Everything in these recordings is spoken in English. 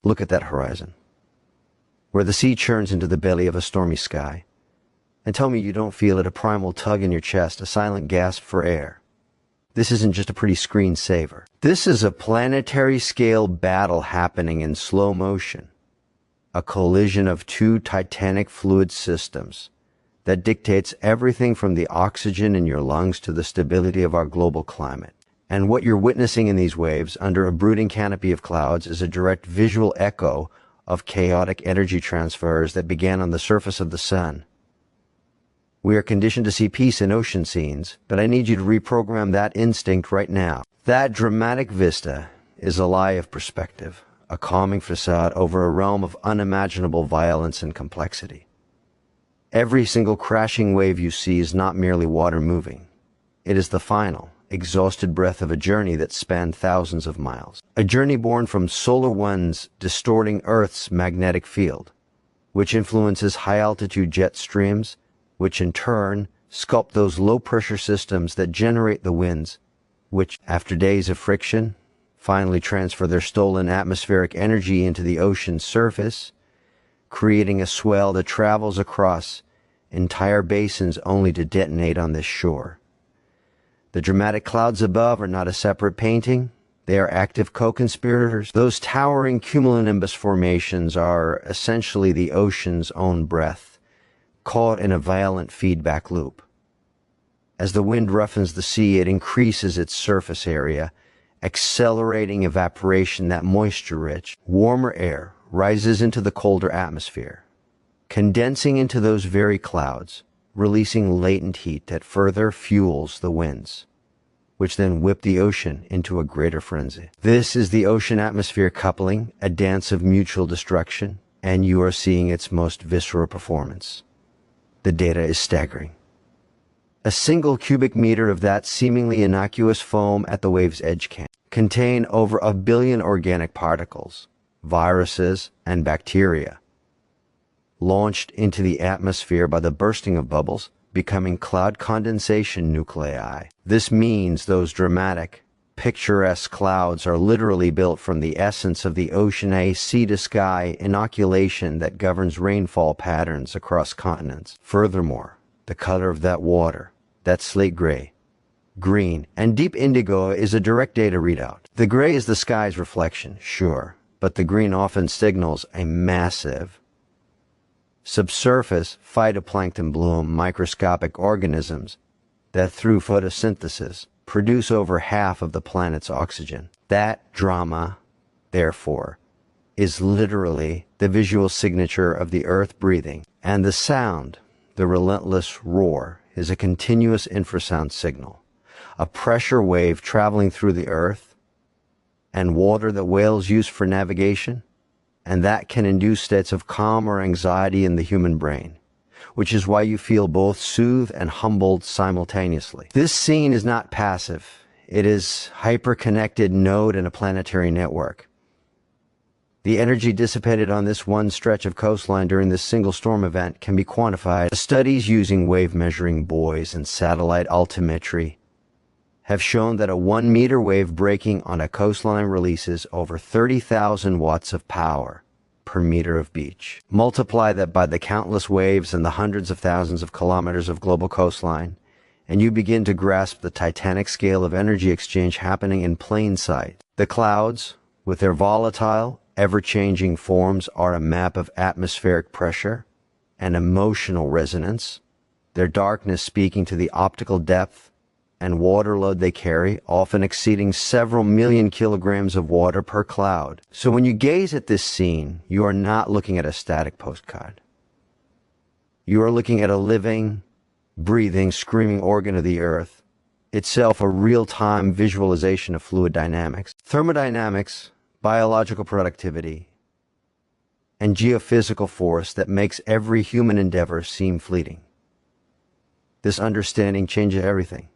Look at that horizon, where the sea churns into the belly of a stormy sky, and tell me you don't feel it, a primal tug in your chest, a silent gasp for air. This isn't just a pretty screensaver. This is a planetary-scale battle happening in slow motion, a collision of two titanic fluid systems that dictates everything from the oxygen in your lungs to the stability of our global climate. And what you're witnessing in these waves under a brooding canopy of clouds is a direct visual echo of chaotic energy transfers that began on the surface of the sun. We are conditioned to see peace in ocean scenes, but I need you to reprogram that instinct right now. That dramatic vista is a lie of perspective, a calming facade over a realm of unimaginable violence and complexity. Every single crashing wave you see is not merely water moving. It is the final, exhausted breath of a journey that spanned thousands of miles. A journey born from solar winds distorting Earth's magnetic field, which influences high-altitude jet streams, which in turn sculpt those low-pressure systems that generate the winds, which, after days of friction, finally transfer their stolen atmospheric energy into the ocean's surface, creating a swell that travels across entire basins only to detonate on this shore. The dramatic clouds above are not a separate painting. They are active co-conspirators. Those towering cumulonimbus formations are essentially the ocean's own breath, caught in a violent feedback loop. As the wind roughens the sea, it increases its surface area, accelerating evaporation. That moisture-rich, warmer air rises into the colder atmosphere, condensing into those very clouds, releasing latent heat that further fuels the winds, which then whip the ocean into a greater frenzy. This is the ocean-atmosphere coupling, a dance of mutual destruction, and you are seeing its most visceral performance. The data is staggering. A single cubic meter of that seemingly innocuous foam at the wave's edge can contain over 1 billion organic particles, viruses, and bacteria, launched into the atmosphere by the bursting of bubbles, becoming cloud condensation nuclei. This means those dramatic, picturesque clouds are literally built from the essence of the ocean, a sea-to-sky inoculation that governs rainfall patterns across continents. Furthermore, the color of that water, that slate gray, green, and deep indigo, is a direct data readout. The gray is the sky's reflection, sure, but the green often signals a massive, subsurface phytoplankton bloom, microscopic organisms that through photosynthesis produce over half of the planet's oxygen. That drama, therefore, is literally the visual signature of the Earth breathing, and the sound, the relentless roar, is a continuous infrasound signal, a pressure wave traveling through the Earth, and water that whales use for navigation, and that can induce states of calm or anxiety in the human brain, which is why you feel both soothed and humbled simultaneously. This scene is not passive. It is hyper-connected node in a planetary network. The energy dissipated on this one stretch of coastline during this single storm event can be quantified. Studies using wave-measuring buoys and satellite altimetry have shown that a 1-meter wave breaking on a coastline releases over 30,000 watts of power per meter of beach. Multiply that by the countless waves and the hundreds of thousands of kilometers of global coastline, and you begin to grasp the titanic scale of energy exchange happening in plain sight. The clouds, with their volatile, ever-changing forms, are a map of atmospheric pressure and emotional resonance, their darkness speaking to the optical depth and water load they carry, often exceeding several million kilograms of water per cloud. So when you gaze at this scene, you are not looking at a static postcard. You are looking at a living, breathing, screaming organ of the Earth, itself a real-time visualization of fluid dynamics, thermodynamics, biological productivity, and geophysical force that makes every human endeavor seem fleeting. This understanding changes everything.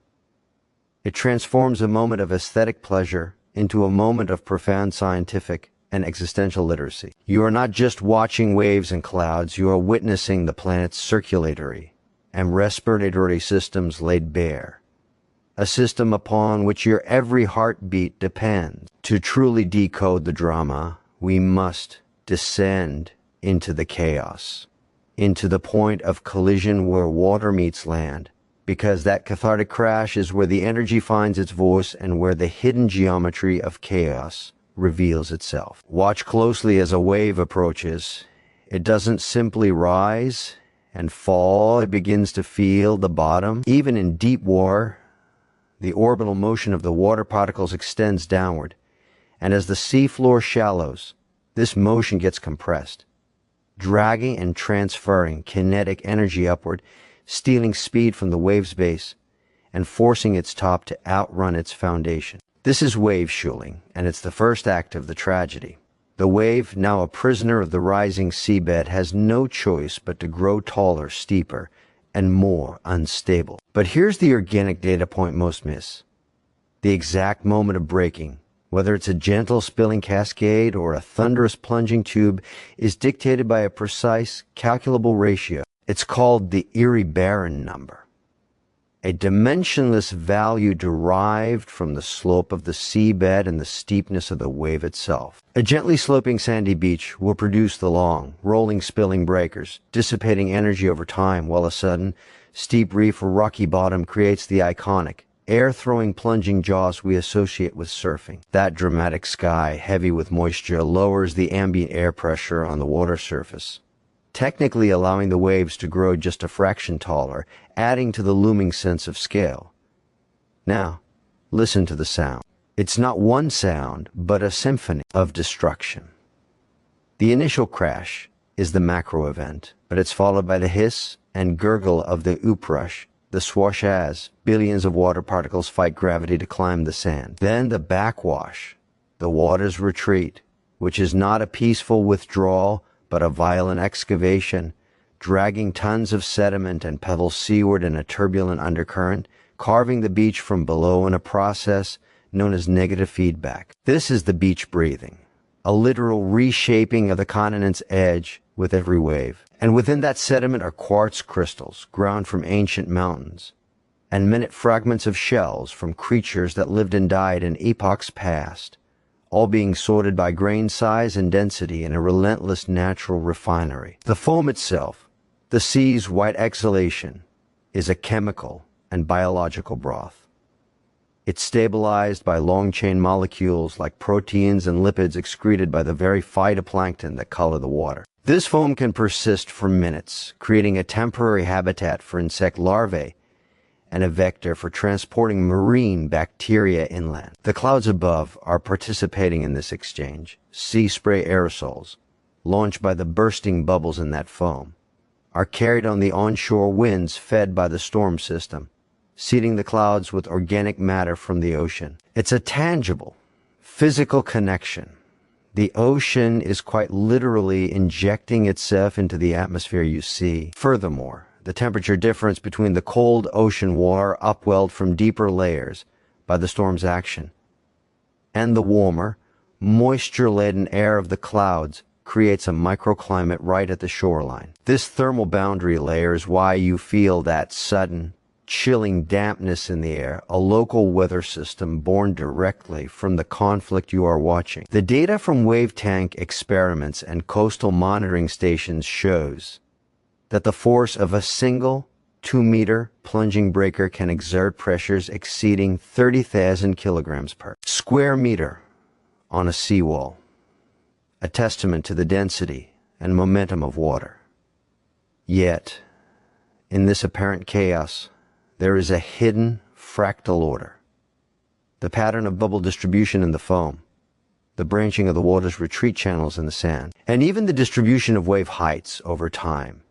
It transforms a moment of aesthetic pleasure into a moment of profound scientific and existential literacy. You are not just watching waves and clouds, you are witnessing the planet's circulatory and respiratory systems laid bare, a system upon which your every heartbeat depends. To truly decode the drama, we must descend into the chaos, into the point of collision where water meets land, because that cathartic crash is where the energy finds its voice and where the hidden geometry of chaos reveals itself. Watch closely as a wave approaches. It doesn't simply rise and fall, it begins to feel the bottom. Even in deep water, the orbital motion of the water particles extends downward, and as the seafloor shallows, this motion gets compressed, dragging and transferring kinetic energy upward, stealing speed from the wave's base and forcing its top to outrun its foundation. This is wave shoaling, and it's the first act of the tragedy. The wave, now a prisoner of the rising seabed, has no choice but to grow taller, steeper, and more unstable. But here's the organic data point most miss. The exact moment of breaking, whether it's a gentle spilling cascade or a thunderous plunging tube, is dictated by a precise, calculable ratio. It's called the Erie Barren number, a dimensionless value derived from the slope of the seabed and the steepness of the wave itself. A gently sloping sandy beach will produce the long, rolling, spilling breakers, dissipating energy over time, while a sudden, steep reef or rocky bottom creates the iconic, air-throwing plunging jaws we associate with surfing. That dramatic sky, heavy with moisture, lowers the ambient air pressure on the water surface, technically allowing the waves to grow just a fraction taller, adding to the looming sense of scale. Now, listen to the sound. It's not one sound, but a symphony of destruction. The initial crash is the macro event, but it's followed by the hiss and gurgle of the uprush, the swash as billions of water particles fight gravity to climb the sand. Then the backwash, the water's retreat, which is not a peaceful withdrawal, but a violent excavation, dragging tons of sediment and pebbles seaward in a turbulent undercurrent, carving the beach from below in a process known as negative feedback. This is the beach breathing, a literal reshaping of the continent's edge with every wave. And within that sediment are quartz crystals ground from ancient mountains, and minute fragments of shells from creatures that lived and died in epochs past, all being sorted by grain size and density in a relentless natural refinery. The foam itself, the sea's white exhalation, is a chemical and biological broth. It's stabilized by long-chain molecules like proteins and lipids excreted by the very phytoplankton that color the water. This foam can persist for minutes, creating a temporary habitat for insect larvae and a vector for transporting marine bacteria inland. The clouds above are participating in this exchange. Sea spray aerosols, launched by the bursting bubbles in that foam, are carried on the onshore winds fed by the storm system, seeding the clouds with organic matter from the ocean. It's a tangible, physical connection. The ocean is quite literally injecting itself into the atmosphere you see. Furthermore, the temperature difference between the cold ocean water upwelled from deeper layers by the storm's action and the warmer, moisture-laden air of the clouds creates a microclimate right at the shoreline. This thermal boundary layer is why you feel that sudden, chilling dampness in the air, a local weather system born directly from the conflict you are watching. The data from wave tank experiments and coastal monitoring stations shows that the force of a single 2-meter plunging breaker can exert pressures exceeding 30,000 kilograms per square meter on a seawall, a testament to the density and momentum of water. Yet, in this apparent chaos, there is a hidden fractal order. The pattern of bubble distribution in the foam, the branching of the water's retreat channels in the sand, and even the distribution of wave heights over time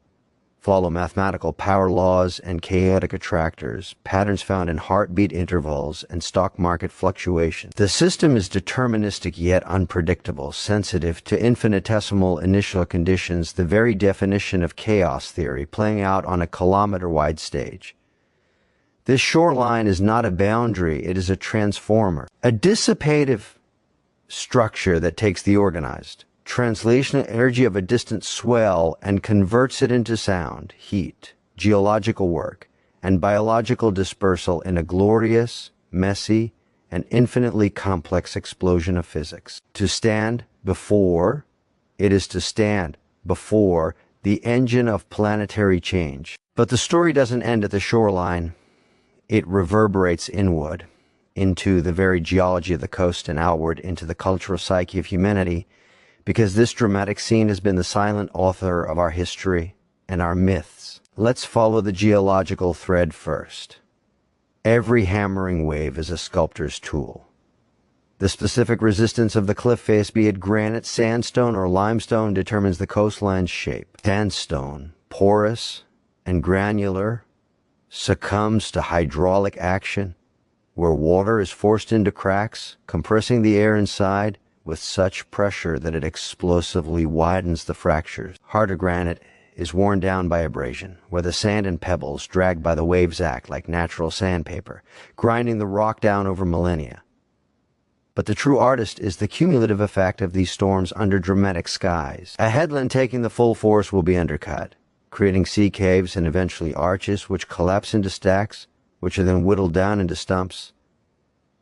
follow mathematical power laws and chaotic attractors, patterns found in heartbeat intervals and stock market fluctuations. The system is deterministic yet unpredictable, sensitive to infinitesimal initial conditions, the very definition of chaos theory playing out on a kilometer-wide stage. This shoreline is not a boundary, it is a transformer, a dissipative structure that takes the organized, translational energy of a distant swell and converts it into sound, heat, geological work, and biological dispersal in a glorious, messy, and infinitely complex explosion of physics. To stand before it is to stand before the engine of planetary change. But the story doesn't end at the shoreline. It reverberates inward into the very geology of the coast and outward into the cultural psyche of humanity, because this dramatic scene has been the silent author of our history and our myths. Let's follow the geological thread first. Every hammering wave is a sculptor's tool. The specific resistance of the cliff face, be it granite, sandstone, or limestone, determines the coastline's shape. Sandstone, porous and granular, succumbs to hydraulic action, where water is forced into cracks, compressing the air inside with such pressure that it explosively widens the fractures. Harder granite is worn down by abrasion, where the sand and pebbles, dragged by the waves, act like natural sandpaper, grinding the rock down over millennia. But the true artist is the cumulative effect of these storms under dramatic skies. A headland taking the full force will be undercut, creating sea caves and eventually arches which collapse into stacks, which are then whittled down into stumps.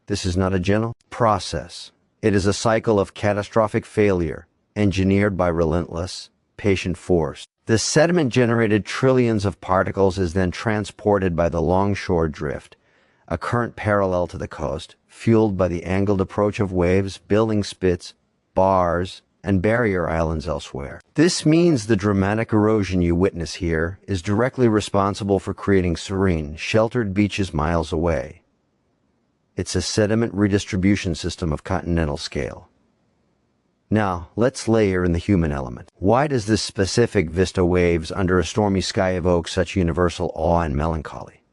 This is not a gentle process. It is a cycle of catastrophic failure, engineered by relentless, patient force. The sediment generated trillions of particles is then transported by the longshore drift, a current parallel to the coast, fueled by the angled approach of waves, building spits, bars, and barrier islands elsewhere. This means the dramatic erosion you witness here is directly responsible for creating serene, sheltered beaches miles away. It's a sediment redistribution system of continental scale. Now, let's layer in the human element. Why does this specific vista waves under a stormy sky evoke such universal awe and melancholy?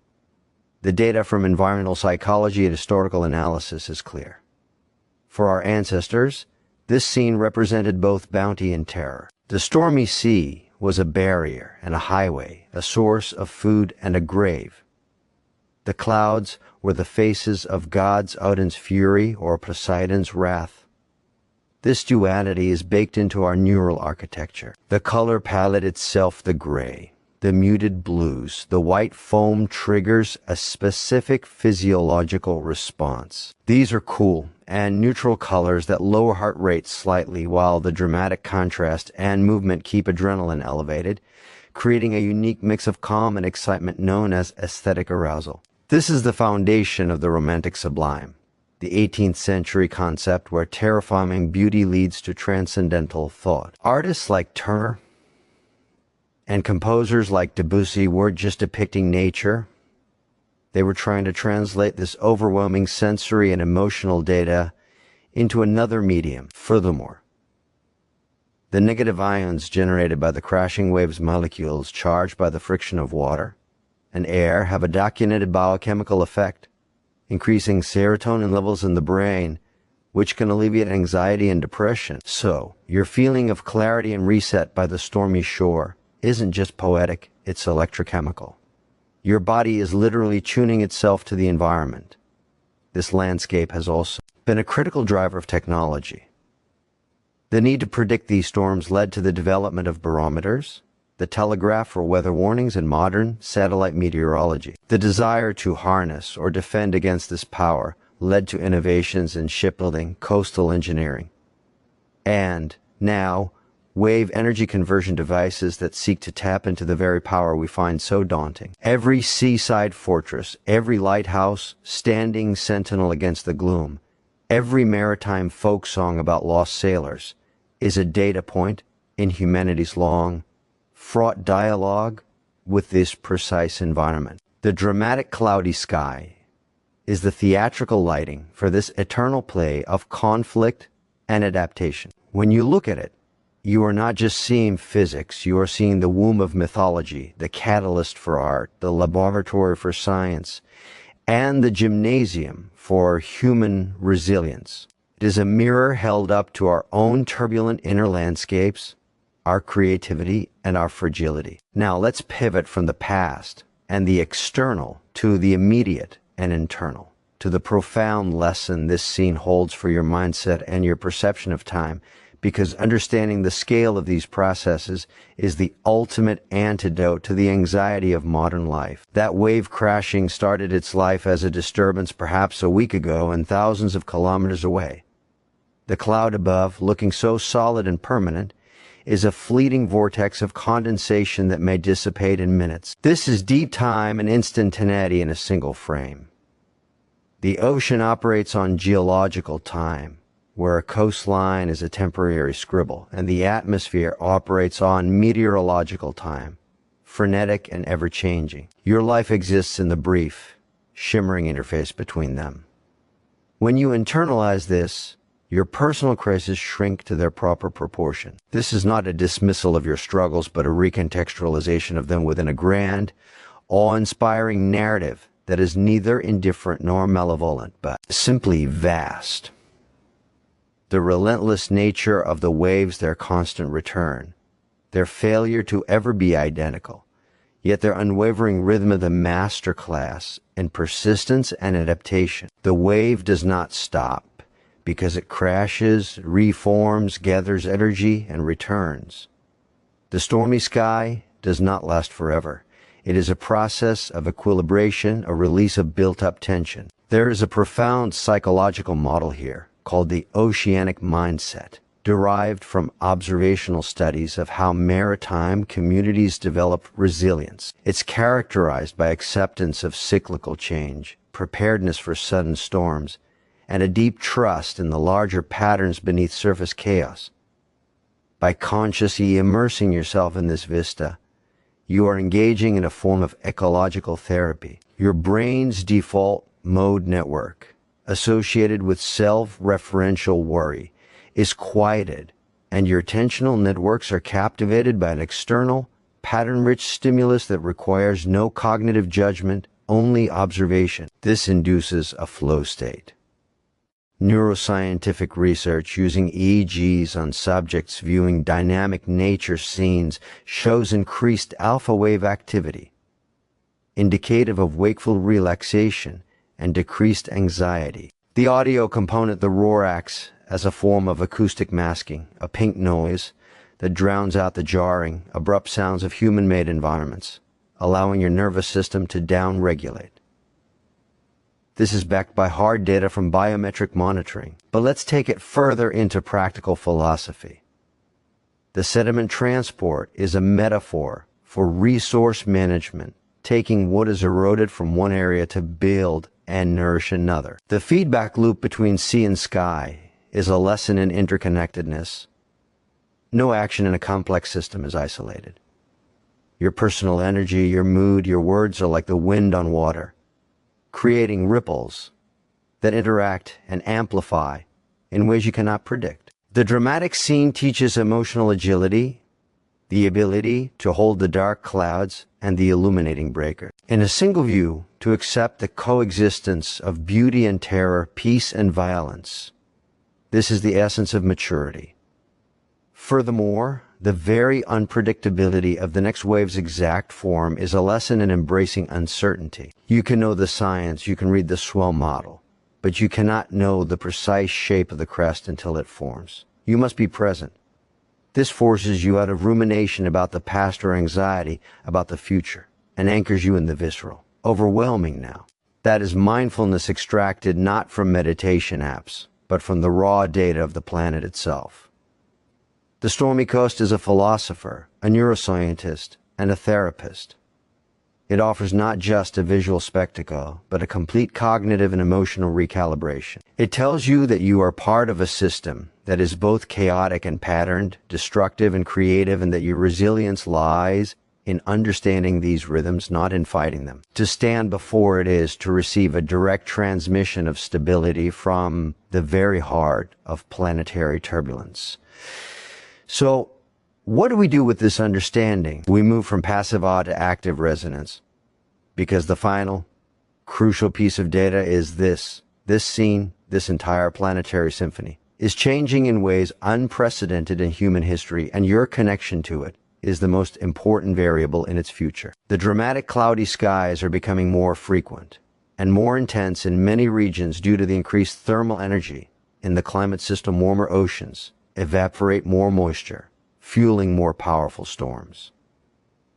The data from environmental psychology and historical analysis is clear. For our ancestors, this scene represented both bounty and terror. The stormy sea was a barrier and a highway, a source of food and a grave. The clouds were the faces of God's Odin's fury or Poseidon's wrath. This duality is baked into our neural architecture. The color palette itself, the gray, the muted blues, the white foam triggers a specific physiological response. These are cool and neutral colors that lower heart rate slightly, while the dramatic contrast and movement keep adrenaline elevated, creating a unique mix of calm and excitement known as aesthetic arousal. This is the foundation of the romantic sublime, the 18th century concept where terrifying beauty leads to transcendental thought. Artists like Turner and composers like Debussy weren't just depicting nature. They were trying to translate this overwhelming sensory and emotional data into another medium. Furthermore, the negative ions generated by the crashing waves molecules charged by the friction of water and air have a documented biochemical effect, increasing serotonin levels in the brain, which can alleviate anxiety and depression. So, your feeling of clarity and reset by the stormy shore isn't just poetic, it's electrochemical. Your body is literally tuning itself to the environment. This landscape has also been a critical driver of technology. The need to predict these storms led to the development of barometers, the telegraph for weather warnings, and modern satellite meteorology. The desire to harness or defend against this power led to innovations in shipbuilding, coastal engineering, and now wave energy conversion devices that seek to tap into the very power we find so daunting. Every seaside fortress, every lighthouse standing sentinel against the gloom, every maritime folk song about lost sailors is a data point in humanity's long, fraught dialogue with this precise environment. The dramatic cloudy sky is the theatrical lighting for this eternal play of conflict and adaptation. When you look at it, you are not just seeing physics, you are seeing the womb of mythology, the catalyst for art, the laboratory for science, and the gymnasium for human resilience. It is a mirror held up to our own turbulent inner landscapes, our creativity, and our fragility. Now let's pivot from the past and the external to the immediate and internal, to the profound lesson this scene holds for your mindset and your perception of time, because understanding the scale of these processes is the ultimate antidote to the anxiety of modern life. That wave crashing started its life as a disturbance perhaps a week ago and thousands of kilometers away. The cloud above, looking so solid and permanent, is a fleeting vortex of condensation that may dissipate in minutes. This is deep time and instantaneity in a single frame. The ocean operates on geological time, where a coastline is a temporary scribble, and the atmosphere operates on meteorological time, frenetic and ever-changing. Your life exists in the brief, shimmering interface between them. When you internalize this, your personal crises shrink to their proper proportion. This is not a dismissal of your struggles, but a recontextualization of them within a grand, awe-inspiring narrative that is neither indifferent nor malevolent, but simply vast. The relentless nature of the waves, their constant return, their failure to ever be identical, yet their unwavering rhythm of the masterclass in persistence and adaptation. The wave does not stop, because it crashes, reforms, gathers energy, and returns. The stormy sky does not last forever. It is a process of equilibration, a release of built-up tension. There is a profound psychological model here called the oceanic mindset, derived from observational studies of how maritime communities develop resilience. It's characterized by acceptance of cyclical change, preparedness for sudden storms, and a deep trust in the larger patterns beneath surface chaos. By consciously immersing yourself in this vista, you are engaging in a form of ecological therapy. Your brain's default mode network, associated with self-referential worry, is quieted, and your attentional networks are captivated by an external, pattern-rich stimulus that requires no cognitive judgment, only observation. This induces a flow state. Neuroscientific research using EEGs on subjects viewing dynamic nature scenes shows increased alpha wave activity, indicative of wakeful relaxation and decreased anxiety. The audio component, the roar, acts as a form of acoustic masking, a pink noise that drowns out the jarring, abrupt sounds of human-made environments, allowing your nervous system to down-regulate. This is backed by hard data from biometric monitoring. But let's take it further into practical philosophy. The sediment transport is a metaphor for resource management, taking what is eroded from one area to build and nourish another. The feedback loop between sea and sky is a lesson in interconnectedness. No action in a complex system is isolated. Your personal energy, your mood, your words are like the wind on water, creating ripples that interact and amplify in ways you cannot predict. The dramatic scene teaches emotional agility, the ability to hold the dark clouds and the illuminating breaker. In a single view, to accept the coexistence of beauty and terror, peace and violence. This is the essence of maturity. Furthermore, the very unpredictability of the next wave's exact form is a lesson in embracing uncertainty. You can know the science, you can read the swell model, but you cannot know the precise shape of the crest until it forms. You must be present. This forces you out of rumination about the past or anxiety about the future, and anchors you in the visceral. Overwhelming now. That is mindfulness extracted not from meditation apps, but from the raw data of the planet itself. The stormy coast is a philosopher, a neuroscientist, and a therapist. It offers not just a visual spectacle, but a complete cognitive and emotional recalibration. It tells you that you are part of a system that is both chaotic and patterned, destructive and creative, and that your resilience lies in understanding these rhythms, not in fighting them. To stand before it is to receive a direct transmission of stability from the very heart of planetary turbulence. So, what do we do with this understanding? We move from passive awe to active resonance, because the final, crucial piece of data is this scene, this entire planetary symphony, is changing in ways unprecedented in human history, and your connection to it is the most important variable in its future. The dramatic cloudy skies are becoming more frequent and more intense in many regions due to the increased thermal energy in the climate system. Warmer oceans evaporate more moisture, fueling more powerful storms.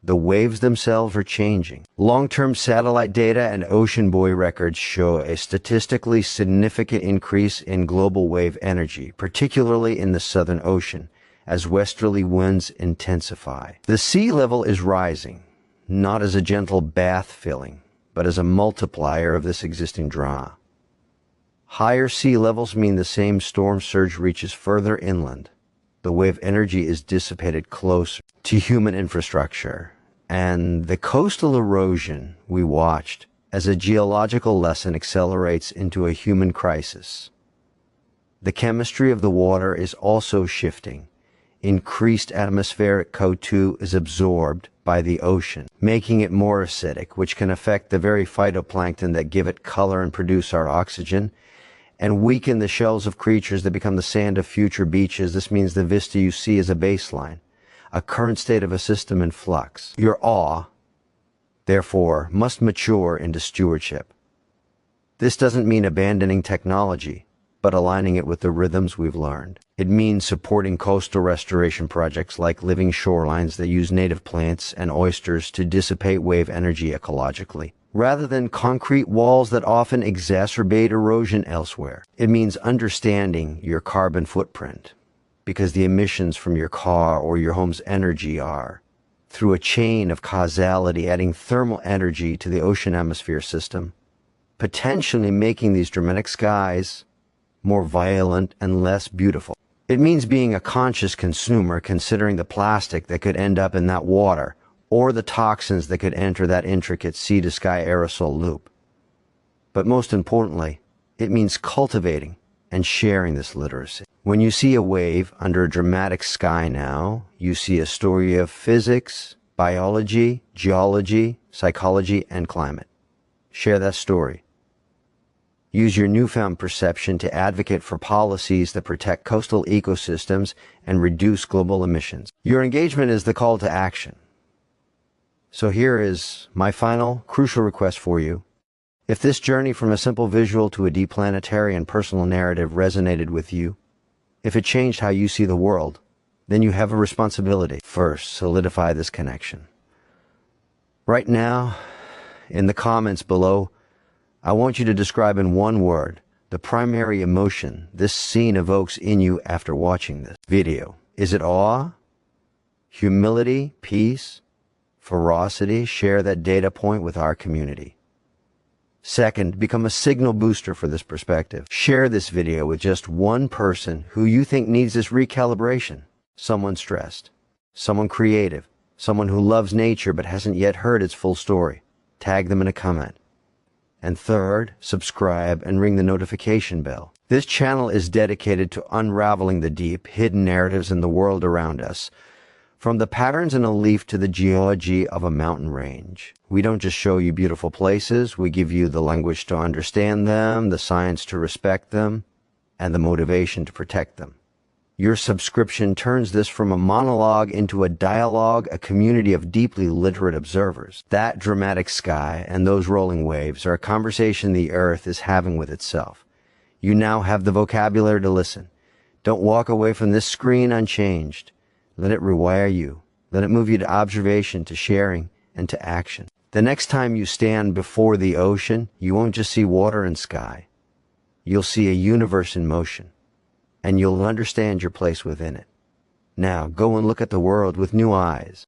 The waves themselves are changing. Long-term satellite data and ocean buoy records show a statistically significant increase in global wave energy, particularly in the Southern Ocean, as westerly winds intensify. The sea level is rising, not as a gentle bath filling, but as a multiplier of this existing drama. Higher sea levels mean the same storm surge reaches further inland. The wave energy is dissipated closer to human infrastructure, and the coastal erosion we watched as a geological lesson accelerates into a human crisis. The chemistry of the water is also shifting. Increased atmospheric CO2 is absorbed by the ocean, making it more acidic, which can affect the very phytoplankton that give it color and produce our oxygen, and weaken the shells of creatures that become the sand of future beaches. This means the vista you see is a baseline, a current state of a system in flux. Your awe, therefore, must mature into stewardship. This doesn't mean abandoning technology, but aligning it with the rhythms we've learned. It means supporting coastal restoration projects like living shorelines that use native plants and oysters to dissipate wave energy ecologically, rather than concrete walls that often exacerbate erosion elsewhere. It means understanding your carbon footprint, because the emissions from your car or your home's energy are, through a chain of causality, adding thermal energy to the ocean atmosphere system, potentially making these dramatic skies more violent and less beautiful. It means being a conscious consumer, considering the plastic that could end up in that water, or the toxins that could enter that intricate sea-to-sky aerosol loop. But most importantly, it means cultivating and sharing this literacy. When you see a wave under a dramatic sky now, you see a story of physics, biology, geology, psychology, and climate. Share that story. Use your newfound perception to advocate for policies that protect coastal ecosystems and reduce global emissions. Your engagement is the call to action. So here is my final, crucial request for you. If this journey from a simple visual to a deep planetary and personal narrative resonated with you, if it changed how you see the world, then you have a responsibility. First, solidify this connection. Right now, in the comments below, I want you to describe in one word the primary emotion this scene evokes in you after watching this video. Is it awe, humility, peace, ferocity? Share that data point with our community. Second, become a signal booster for this perspective. Share this video with just one person who you think needs this recalibration. Someone stressed, someone creative, someone who loves nature but hasn't yet heard its full story. Tag them in a comment. And third, subscribe and ring the notification bell. This channel is dedicated to unraveling the deep, hidden narratives in the world around us, from the patterns in a leaf to the geology of a mountain range. We don't just show you beautiful places, we give you the language to understand them, the science to respect them, and the motivation to protect them. Your subscription turns this from a monologue into a dialogue, a community of deeply literate observers. That dramatic sky and those rolling waves are a conversation the earth is having with itself. You now have the vocabulary to listen. Don't walk away from this screen unchanged. Let it rewire you. Let it move you to observation, to sharing, and to action. The next time you stand before the ocean, you won't just see water and sky. You'll see a universe in motion, and you'll understand your place within it. Now, go and look at the world with new eyes.